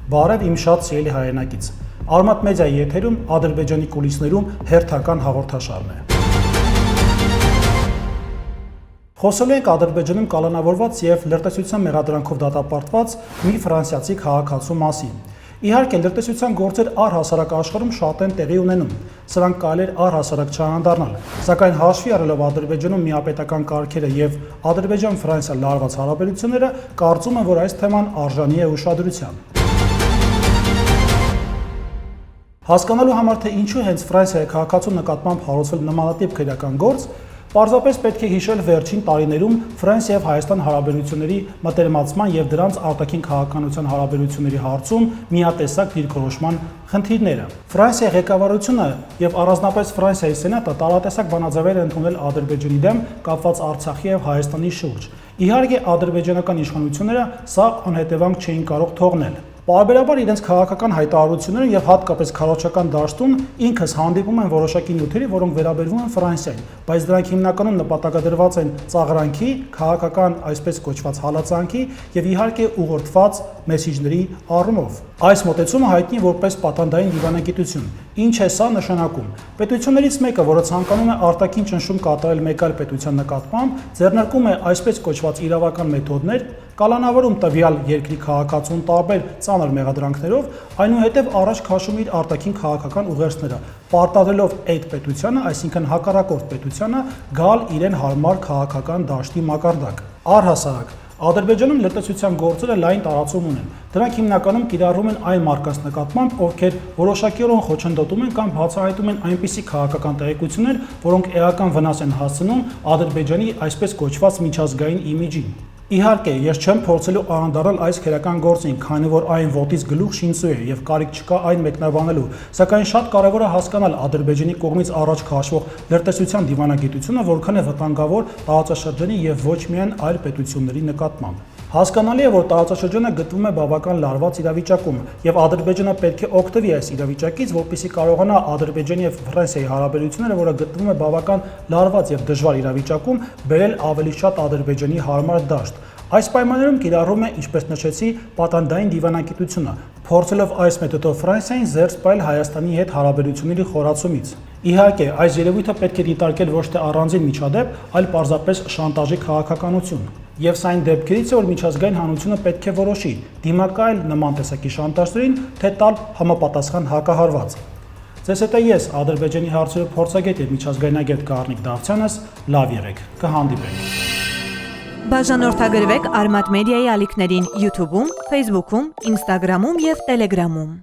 Բարև իմ շատ սիրելի հայրենակից։ Արմատ մեդիայի եթերում Ադրբեջանի կուլիսներում հերթական հաղորդաշարն է։ Խոսելու ենք Ադրբեջանում կալանավորված եւ լրտեսության մեղադրանքով դատապարտված մի ֆրանսիացի քաղաքացու մասին։ Իհարկե, լրտեսության գործեր առհասարակ աշխարհում շատ են տեղի ունենում։ Սրանք կարելի է առհասարակ չանանդառնալ, սակայն հաշվի առնելով Ադրբեջանում միապետական կարգերը եւ Ադրբեջան-Ֆրանսիա լարված հարաբերությունները, կարծում եմ, որ այս թեման արժանի է ուշադրության։ Հասկանալու համար, թե ինչու հենց Ֆրանսիայի քաղաքացու նկատմամբ հարուցվել նմանատիպ քրեական գործ, պարզապես պետք է հիշել վերջին տարիներում Ֆրանսիա եւ Հայաստան հարաբերությունների մտերմացման եւ դրանց արտաքին քաղաքականության հարաբերությունների հարցում միատեսակ դիրքորոշման խնդիրները։ Ֆրանսիայի ղեկավարությունը եւ առանձնապես Ֆրանսիայի սենատը տարատեսակ բանաձևեր են ընդունել Ադրբեջանի դեմ կապված Արցախի եւ Հայաստանի շուրջ։ Իհարկե, ադրբեջանական իշխանությունները սա անհետևանք չէին կարող թողնել։ Պարբերաբար իրենց քաղաքական հայտարարությունները եւ հատկապես քարոզչական դաշտում ինքս հանդիպում են որոշակի նյութերի, որոնք վերաբերվում են Ֆրանսիային, բայց դրանք հիմնականում նպատակադրված են ծաղրանքի, քաղաքական այսպես կոչված հալածանքի եւ իհարկե ուղղորդված մեսիջների առումով։ Այս մոտեցումը հայտնի որպես պատանդային դիվանագիտություն։ Ինչ է սա նշանակում։ Պետություններից մեկը, որը ցանկանում է արտաքին ճնշում կատարել մեկ այլ պետության նկատմամբ, ձեռնարկում է այսպես կոչված իրավական մեթոդներ, կալանավորում տվյալ երկրի քաղաքացուն տարբեր ծանր մեղադրանքներով, այնուհետև առաջ քաշում իր արտաքին քաղաքական ուղերձները, պարտադրելով այդ պետությանը, այսինքն հակառակորդ պետությանը, գալ իրեն հարմար քաղաքական դաշտի մակարդակ։ Առհասարակ, Ադրբեջանում լրտեսության գործերը լայն տարածում ունեն։ Դրանք հիմնականում կիրառվում են այն մարդկանց նկատմամբ, ովքեր որոշակիորեն խոչընդոտում են կամ բացահայտում են այնպիսի քաղաքական տեղեկություններ, որոնք էական վնաս են հասցնում Ադրբեջանի այսպես կոչված միջազգային իմիջին։ Իհարկե, ես չեմ փորձելու անդառնալ այս քրեական գործին, քանի որ այն ոտից գլուխ շինծու է եւ կարիք չկա այն մեկնաբանելու, սակայն շատ կարեւոր է հասկանալ Ադրբեջանի կողմից առաջ քաշվող լրտեսության դիվանագիտությունը որքան է վտանգավոր տարածաշրջանի եւ ոչ միայն այլ պետությունների նկատմամբ։ Հասկանալի է, որ տարածաշրջանը գտնվում է բավական լարված իրավիճակում եւ Ադրբեջանը պետք է օգտվի այս իրավիճակից, որպեսզի կարողանա Ադրբեջանի եւ Ֆրանսիայի հարաբերությունները, որը գտնվում է բավական լարված եւ դժվար իրավիճակում, բերել ավելի շատ Ադրբեջանի հարմար դաշտ։ Այս պայմաններում կիրառվում է, ինչպես նշեցի, պատանդային դիվանագիտությունը, փորձելով այս մեթոդով Ֆրանսիային զերծ պահել Հայաստանի հետ հարաբերությունների խորացումից։ Իհարկե, այս երևույթը պետք է դիտարկել ոչ թե առանձին միջադեպ, այլ պարզապես շանտաժի քաղաքականություն։ Եվ սա այն դեպքերից է, որ միջազգային հանրությունը պետք է որոշի՝ դիմակայել նման տեսակի շանտաժներին, թե տալ համապատասխան հակահարված։ Ձեզ հետ ես, Ադրբեջանի հարցերի փորձագետ եւ միջազգայնագետ Գառնիկ Դավթյանս, լավ եղեք, կհանդիպենք։ Բաժանորդագրվեք Արմատ մեդիայի ալիքներին YouTube-ում, Facebook-ում, Instagram-ում եւ Telegram-ում։